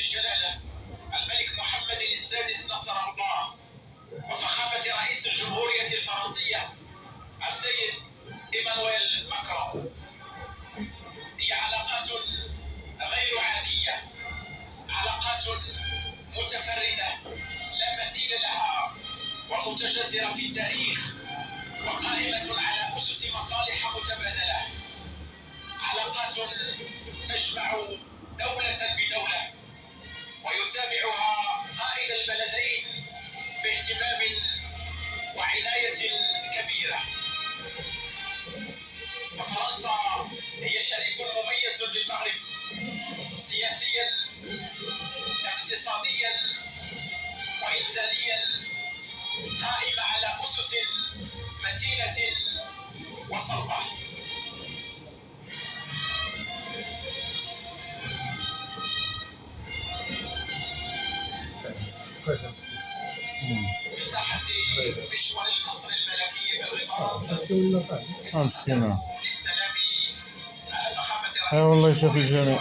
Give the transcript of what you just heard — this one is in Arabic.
الجلالة الملك محمد السادس نصره الله، وفخامة رئيس الجمهورية الفرنسية السيد إيمانويل ماكرون. هي علاقات غير عادية، علاقات متفردة لا مثيل لها ومتجذرة في التاريخ، وقائمة على أسس مصالح متبادلة. علاقات تجمع دولة بدولة ويتابعها قائد البلدين باهتمام وعناية كبيرة. ففرنسا هي شريك مميز للمغرب سياسيا، اقتصاديا وإنسانيا، قائمة على أسس متينة وصلبة. مساحة مشوار القصر الملكي بالرباط للسلام فخامة رئيس والله يشوف الجميع.